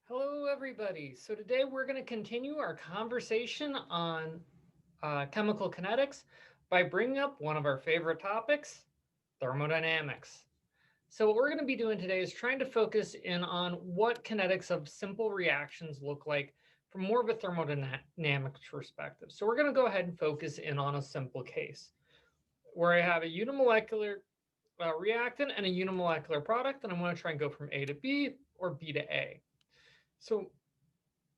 Hello, everybody. So today we're going to continue our conversation on chemical kinetics by bringing up one of our favorite topics, thermodynamics. So what we're going to be doing today is trying to focus in on what kinetics of simple reactions look like from more of a thermodynamic perspective. So we're going to go ahead and focus in on a simple case where I have a unimolecular reactant and a unimolecular product, and I want to try and go from A to B or B to A. So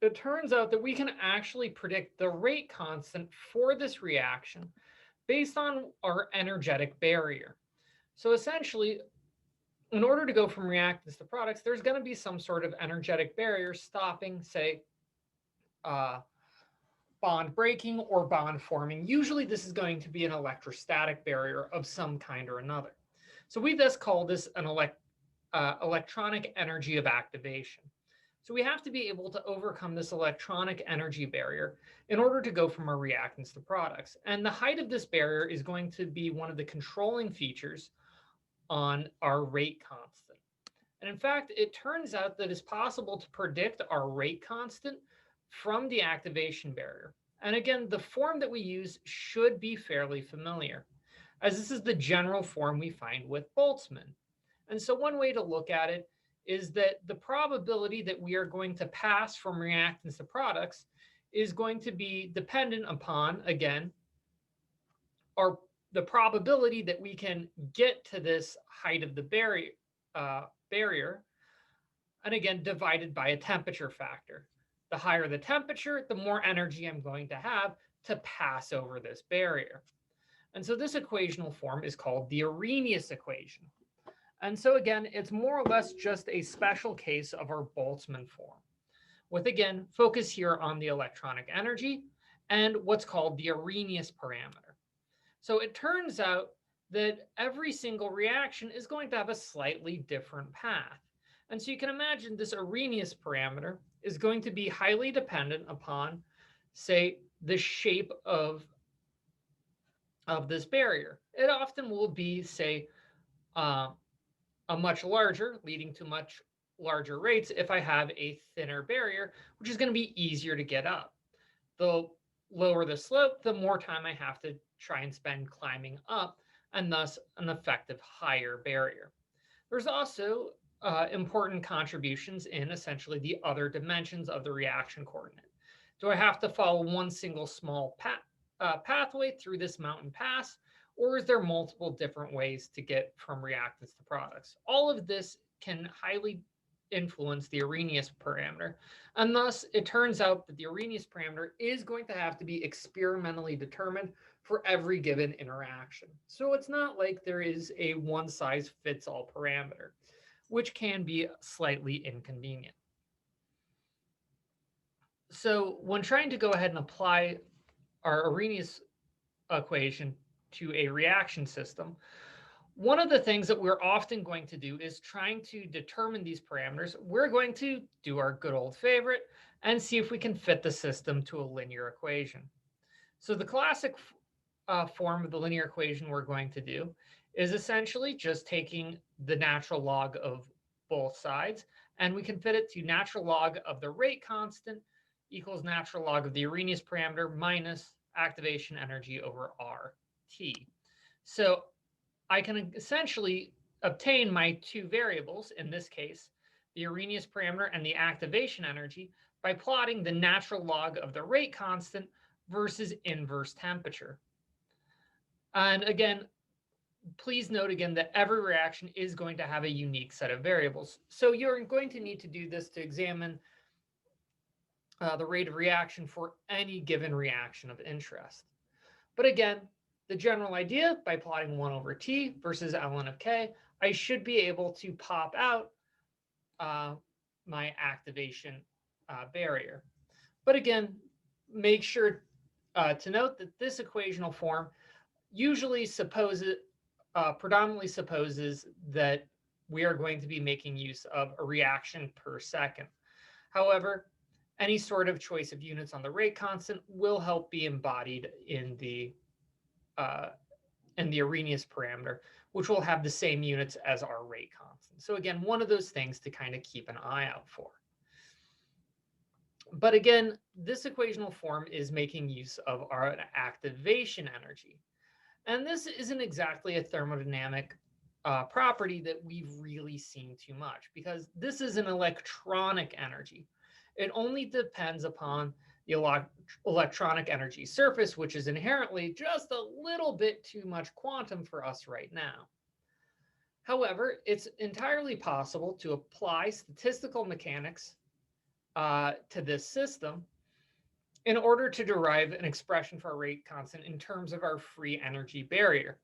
it turns out that we can actually predict the rate constant for this reaction based on our energetic barrier. So essentially, in order to go from reactants to products, there's going to be some sort of energetic barrier stopping, say, uh, bond breaking or bond forming. Usually, this is going to be an electrostatic barrier of some kind or another. So we thus call this an electronic energy of activation. So we have to be able to overcome this electronic energy barrier in order to go from our reactants to products. And the height of this barrier is going to be one of the controlling features on our rate constant. And in fact, it turns out that it's possible to predict our rate constant from the activation barrier. And again, the form that we use should be fairly familiar, as this is the general form we find with Boltzmann. And so one way to look at it is that the probability that we are going to pass from reactants to products is going to be dependent upon, again, our the probability that we can get to this height of the barrier, and again, divided by a temperature factor. The higher the temperature, the more energy I'm going to have to pass over this barrier. And so this equational form is called the Arrhenius equation. And so again, it's more or less just a special case of our Boltzmann form, with again, focus here on the electronic energy and what's called the Arrhenius parameter. So it turns out that every single reaction is going to have a slightly different path. And so you can imagine this Arrhenius parameter is going to be highly dependent upon, say, the shape of this barrier. It often will be, say, uh, a much larger, leading to much larger rates if I have a thinner barrier, which is going to be easier to get up. The lower the slope, the more time I have to try and spend climbing up, and thus an effective higher barrier. There's also important contributions in essentially the other dimensions of the reaction coordinate. Do I have to follow one single small pathway through this mountain pass, or is there multiple different ways to get from reactants to products? All of this can highly influence the Arrhenius parameter, and thus it turns out that the Arrhenius parameter is going to have to be experimentally determined for every given interaction. So it's not like there is a one size fits all parameter, which can be slightly inconvenient. So when trying to go ahead and apply our Arrhenius equation to a reaction system, one of the things that we're often going to do is trying to determine these parameters. We're going to do our good old favorite and see if we can fit the system to a linear equation. So the classic form of the linear equation we're going to do is essentially just taking the natural log of both sides, and we can fit it to natural log of the rate constant equals natural log of the Arrhenius parameter minus activation energy over RT. So I can essentially obtain my two variables, in this case, the Arrhenius parameter and the activation energy, by plotting the natural log of the rate constant versus inverse temperature. And again, please note again that every reaction is going to have a unique set of variables. So you're going to need to do this to examine the rate of reaction for any given reaction of interest. But again, the general idea, by plotting 1 over t versus ln of k, I should be able to pop out my activation barrier. But again, make sure to note that this equational form usually predominantly supposes that we are going to be making use of a reaction per second. However, any sort of choice of units on the rate constant will help be embodied in the Arrhenius parameter, which will have the same units as our rate constant. So again, one of those things to kind of keep an eye out for. But again, this equational form is making use of our activation energy. And this isn't exactly a thermodynamic property that we've really seen too much, because this is an electronic energy. It only depends upon the electronic energy surface, which is inherently just a little bit too much quantum for us right now. However, it's entirely possible to apply statistical mechanics to this system in order to derive an expression for our rate constant in terms of our free energy barrier,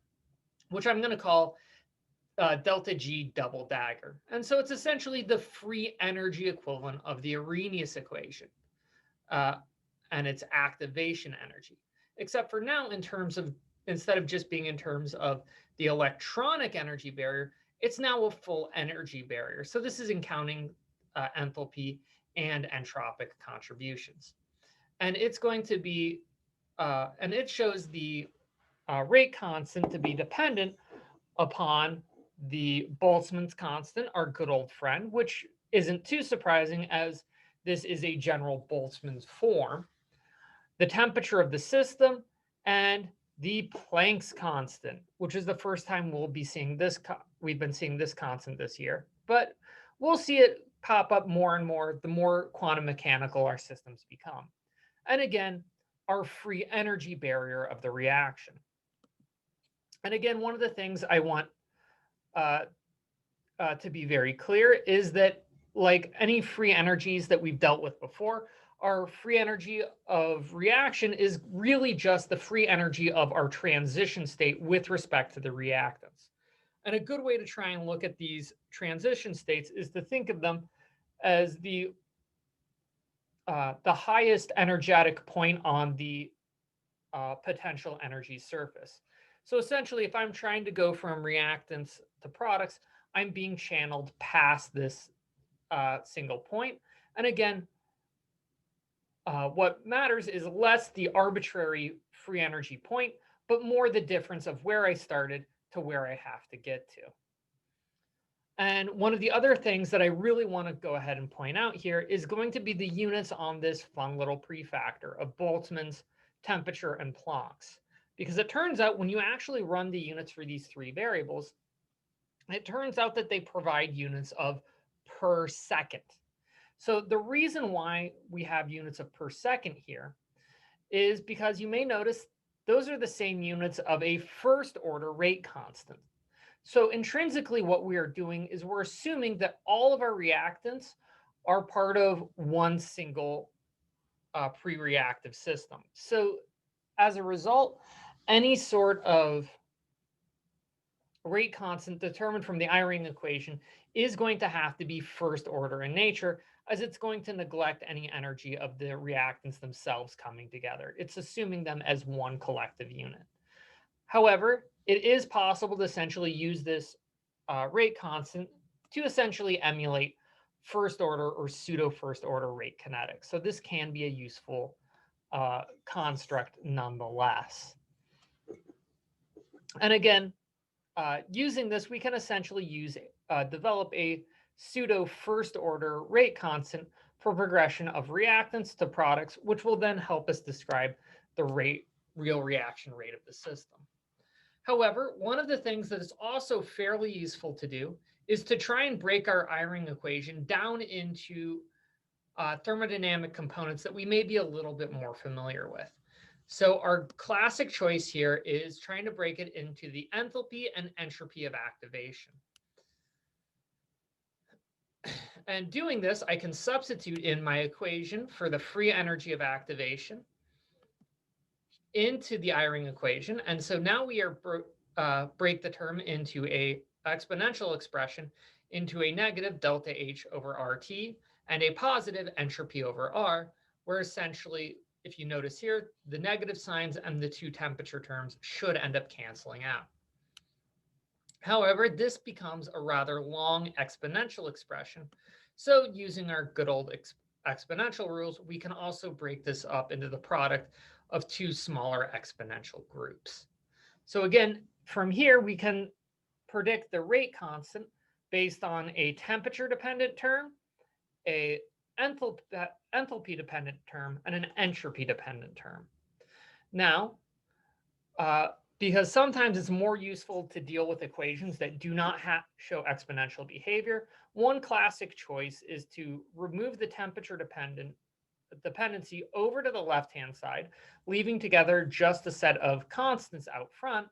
which I'm going to call delta G double dagger. And so it's essentially the free energy equivalent of the Arrhenius equation uh, and its activation energy. Except for now, in terms of, instead of just being in terms of the electronic energy barrier, it's now a full energy barrier. So this is in counting enthalpy and entropic contributions. And it's going to be, and it shows the rate constant to be dependent upon the Boltzmann's constant, our good old friend, which isn't too surprising as this is a general Boltzmann's form, the temperature of the system, and the Planck's constant, which is the first time we'll be seeing this. We've been seeing this constant this year, but we'll see it pop up more and more the more quantum mechanical our systems become. And again, our free energy barrier of the reaction. And again, one of the things I want uh, to be very clear is that, like any free energies that we've dealt with before, our free energy of reaction is really just the free energy of our transition state with respect to the reactants. And a good way to try and look at these transition states is to think of them as the highest energetic point on the potential energy surface. So essentially, if I'm trying to go from reactants to products, I'm being channeled past this single point. And again, what matters is less the arbitrary free energy point, but more the difference of where I started to where I have to get to. And one of the other things that I really want to go ahead and point out here is going to be the units on this fun little prefactor of Boltzmann's, temperature, and Planck's. Because it turns out when you actually run the units for these three variables, it turns out that they provide units of per second. So the reason why we have units of per second here is because you may notice those are the same units of a first order rate constant. So intrinsically, what we are doing is we're assuming that all of our reactants are part of one single pre-reactive system. So as a result, any sort of rate constant determined from the Eyring equation is going to have to be first order in nature, as it's going to neglect any energy of the reactants themselves coming together. It's assuming them as one collective unit. However, it is possible to essentially use this rate constant to essentially emulate first order or pseudo first order rate kinetics. So this can be a useful construct nonetheless. And again, using this, we can essentially develop a pseudo first order rate constant for progression of reactants to products, which will then help us describe the real reaction rate of the system. However, one of the things that is also fairly useful to do is to try and break our Eyring equation down into thermodynamic components that we may be a little bit more familiar with. So our classic choice here is trying to break it into the enthalpy and entropy of activation. And doing this, I can substitute in my equation for the free energy of activation into the Eyring equation. And so now we are break the term into a exponential expression into a negative delta H over RT and a positive entropy over R, where essentially, if you notice here, the negative signs and the two temperature terms should end up canceling out. However, this becomes a rather long exponential expression. So using our good old exponential rules, we can also break this up into the product of two smaller exponential groups. So again, from here, we can predict the rate constant based on a temperature dependent term, a enthalpy dependent term and an entropy dependent term. Now, because sometimes it's more useful to deal with equations that do not show exponential behavior, one classic choice is to remove the temperature dependency over to the left-hand side, leaving together just a set of constants out front,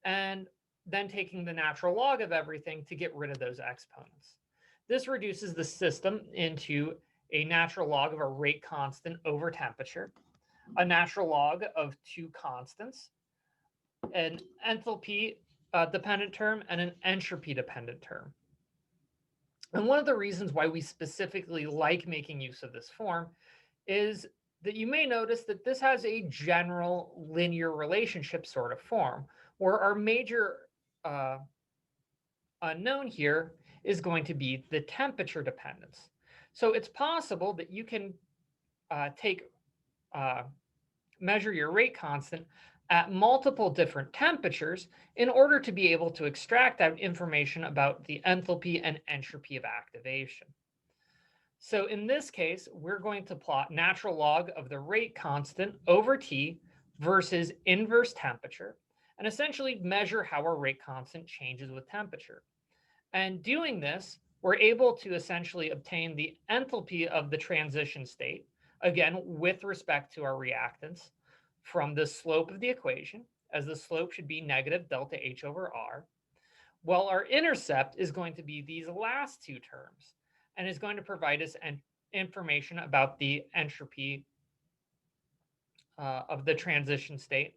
and then taking the natural log of everything to get rid of those exponents. This reduces the system into a natural log of a rate constant over temperature, a natural log of two constants, an enthalpy dependent term, and an entropy dependent term. And one of the reasons why we specifically like making use of this form is that you may notice that this has a general linear relationship sort of form, where our major unknown here is going to be the temperature dependence. So it's possible that you can measure your rate constant at multiple different temperatures in order to be able to extract out information about the enthalpy and entropy of activation. So in this case, we're going to plot natural log of the rate constant over T versus inverse temperature, and essentially measure how our rate constant changes with temperature. And doing this, we're able to essentially obtain the enthalpy of the transition state, again, with respect to our reactants, from the slope of the equation, as the slope should be negative delta H over R, while our intercept is going to be these last two terms, and is going to provide us information about the entropy of the transition state,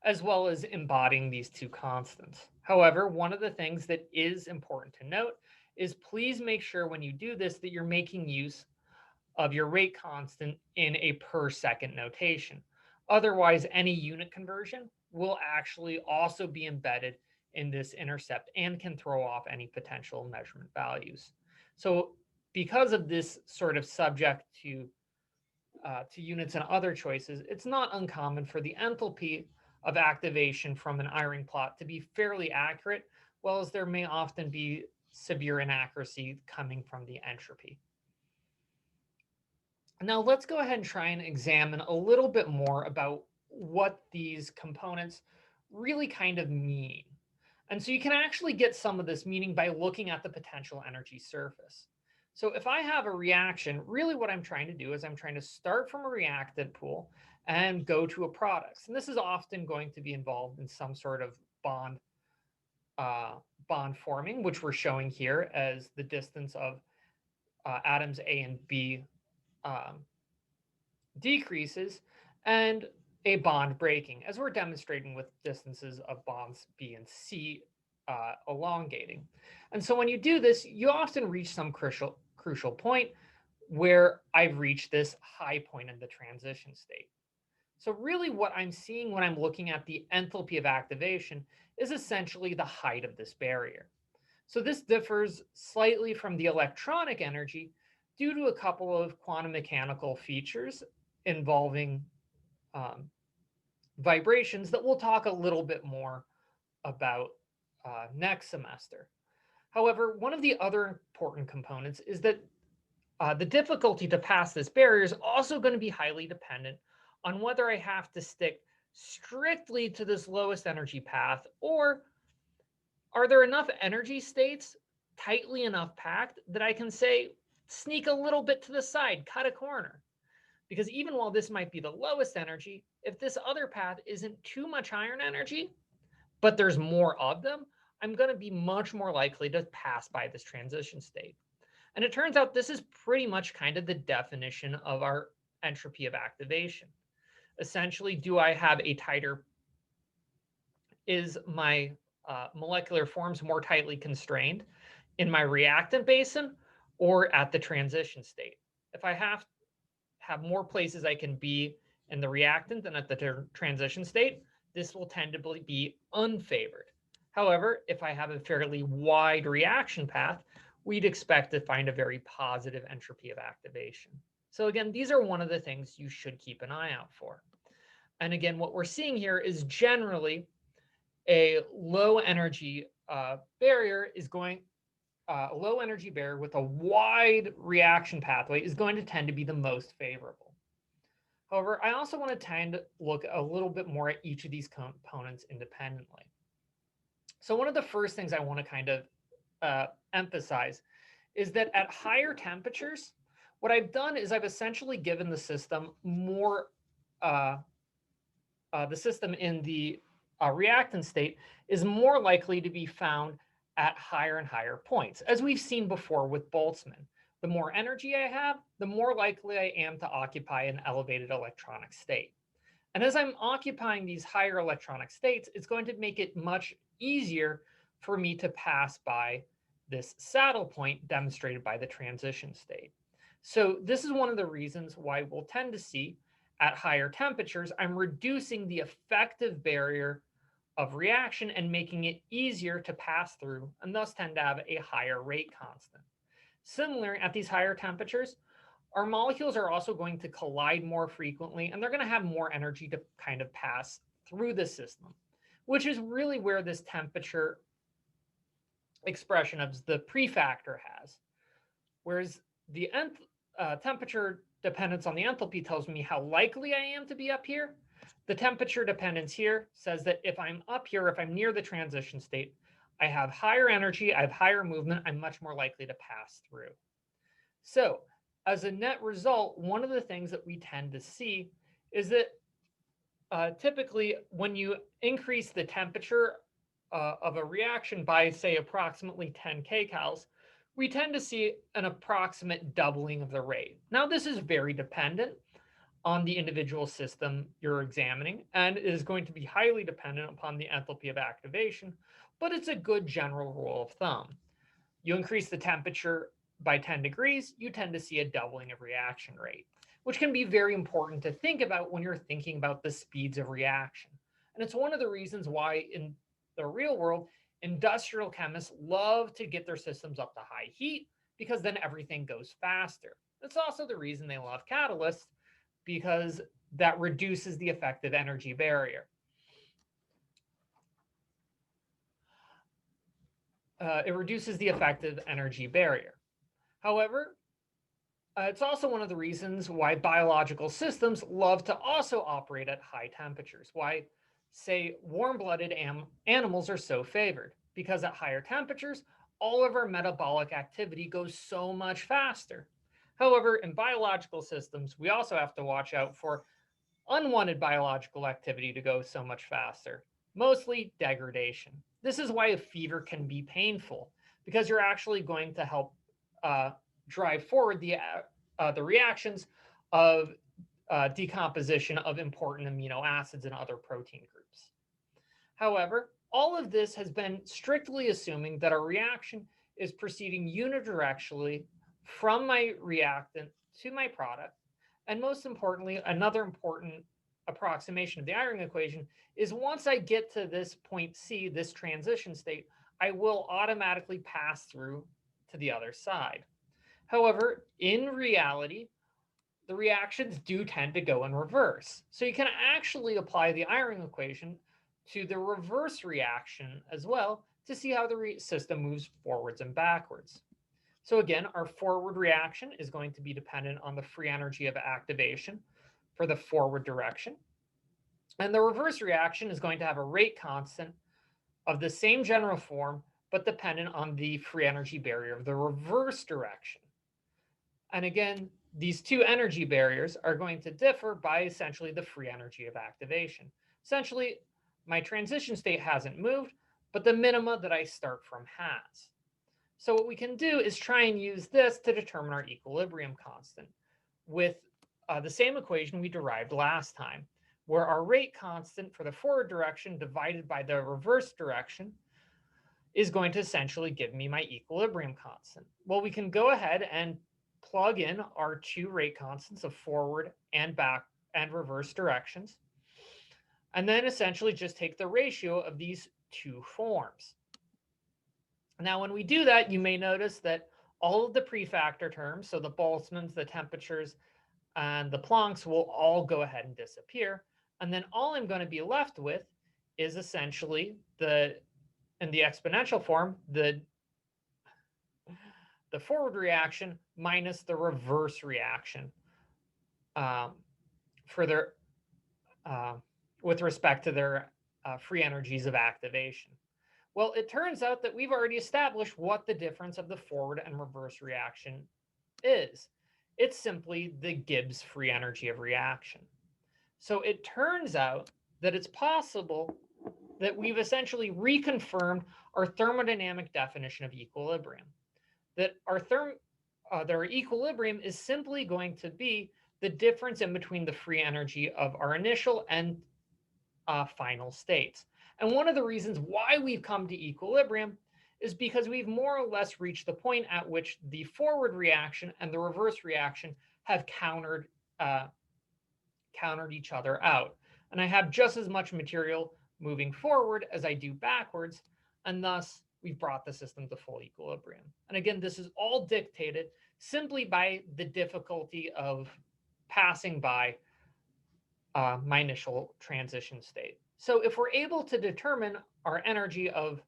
as well as embodying these two constants. However, one of the things that is important to note is please make sure when you do this that you're making use of your rate constant in a per second notation. Otherwise, any unit conversion will actually also be embedded in this intercept and can throw off any potential measurement values. So because of this sort of subject to units and other choices, it's not uncommon for the enthalpy of activation from an Eyring plot to be fairly accurate, while as there may often be severe inaccuracy coming from the entropy. Now let's go ahead and try and examine a little bit more about what these components really kind of mean. And so you can actually get some of this meaning by looking at the potential energy surface. So if I have a reaction, really what I'm trying to do is I'm trying to start from a reactant pool and go to a product. And this is often going to be involved in some sort of bond forming, which we're showing here as the distance of atoms A and B decreases, and a bond breaking, as we're demonstrating with distances of bonds B and C elongating. And so when you do this, you often reach some crucial point where I've reached this high point in the transition state. So really what I'm seeing when I'm looking at the enthalpy of activation is essentially the height of this barrier. So this differs slightly from the electronic energy due to a couple of quantum mechanical features involving vibrations that we'll talk a little bit more about next semester. However, one of the other important components is that the difficulty to pass this barrier is also going to be highly dependent on whether I have to stick strictly to this lowest energy path, or are there enough energy states tightly enough packed that I can say, sneak a little bit to the side, cut a corner. Because even while this might be the lowest energy, if this other path isn't too much iron energy, but there's more of them, I'm going to be much more likely to pass by this transition state. And it turns out this is pretty much kind of the definition of our entropy of activation. Essentially, do I have a tighter, is my molecular forms more tightly constrained in my reactant basin or at the transition state? If I have more places I can be in the reactant than at the transition state, this will tend to be unfavored. However, if I have a fairly wide reaction path, we'd expect to find a very positive entropy of activation. So again, these are one of the things you should keep an eye out for. And again, what we're seeing here is generally a low energy barrier is going low energy barrier with a wide reaction pathway is going to tend to be the most favorable. However, I also want to tend to look a little bit more at each of these components independently. So one of the first things I want to kind of emphasize is that at higher temperatures, what I've done is I've essentially given the system more, the system in the reactant state is more likely to be found at higher and higher points, as we've seen before with Boltzmann. The more energy I have, the more likely I am to occupy an elevated electronic state. And as I'm occupying these higher electronic states, it's going to make it much easier for me to pass by this saddle point demonstrated by the transition state. So this is one of the reasons why we'll tend to see at higher temperatures, I'm reducing the effective barrier of reaction and making it easier to pass through, and thus tend to have a higher rate constant. Similarly, at these higher temperatures, our molecules are also going to collide more frequently, and they're going to have more energy to kind of pass through the system, which is really where this temperature expression of the prefactor has. Whereas the temperature dependence on the enthalpy tells me how likely I am to be up here. The temperature dependence here says that if I'm up here, if I'm near the transition state, I have higher energy, I have higher movement, I'm much more likely to pass through. So as a net result, one of the things that we tend to see is that typically when you increase the temperature of a reaction by, say, approximately 10 kcals, we tend to see an approximate doubling of the rate. Now, this is very dependent on the individual system you're examining, and is going to be highly dependent upon the enthalpy of activation, but it's a good general rule of thumb. You increase the temperature by 10 degrees, you tend to see a doubling of reaction rate, which can be very important to think about when you're thinking about the speeds of reaction. And it's one of the reasons why in the real world, industrial chemists love to get their systems up to high heat, because then everything goes faster. That's also the reason they love catalysts, because that reduces the effective energy barrier. It reduces the effective energy barrier. However, it's also one of the reasons why biological systems love to also operate at high temperatures. Why, say, warm-blooded animals are so favored, because at higher temperatures, all of our metabolic activity goes so much faster. However, in biological systems, we also have to watch out for unwanted biological activity to go so much faster, mostly degradation. This is why a fever can be painful, because you're actually going to help drive forward the reactions of decomposition of important amino acids and other protein groups. However, all of this has been strictly assuming that a reaction is proceeding unidirectionally from my reactant to my product. And most importantly, another important approximation of the Arrhenius equation is once I get to this point C, this transition state, I will automatically pass through to the other side. However, in reality, the reactions do tend to go in reverse. So you can actually apply the Arrhenius equation to the reverse reaction as well to see how the system moves forwards and backwards. So again, our forward reaction is going to be dependent on the free energy of activation for the forward direction. And the reverse reaction is going to have a rate constant of the same general form, but dependent on the free energy barrier of the reverse direction. And again, these two energy barriers are going to differ by essentially the free energy of activation. Essentially, my transition state hasn't moved, but the minima that I start from has. So what we can do is try and use this to determine our equilibrium constant with the same equation we derived last time, where our rate constant for the forward direction divided by the reverse direction is going to essentially give me my equilibrium constant. Well, we can go ahead and plug in our two rate constants of forward and back and reverse directions, and then essentially just take the ratio of these two forms. Now, when we do that, you may notice that all of the prefactor terms, so the Boltzmanns, the temperatures, and the Plancks will all go ahead and disappear. And then all I'm going to be left with is essentially in the exponential form, the the forward reaction minus the reverse reaction for their with respect to their free energies of activation. Well, it turns out that we've already established what the difference of the forward and reverse reaction is. It's simply the Gibbs free energy of reaction. So it turns out that it's possible that we've essentially reconfirmed our thermodynamic definition of equilibrium. That our equilibrium is simply going to be the difference in between the free energy of our initial and final states. And one of the reasons why we've come to equilibrium is because we've more or less reached the point at which the forward reaction and the reverse reaction have countered each other out. And I have just as much material moving forward as I do backwards, and thus we've brought the system to full equilibrium. And again, this is all dictated simply by the difficulty of passing by my initial transition state. So if we're able to determine our energy of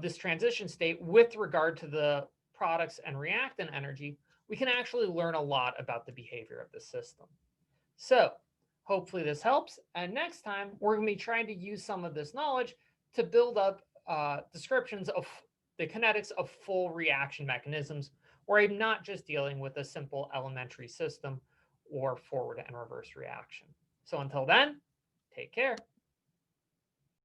this transition state with regard to the products and reactant energy, we can actually learn a lot about the behavior of the system. So hopefully this helps. And next time, we're going to be trying to use some of this knowledge to build up descriptions of the kinetics of full reaction mechanisms, where I'm not just dealing with a simple elementary system or forward and reverse reaction. So until then, take care.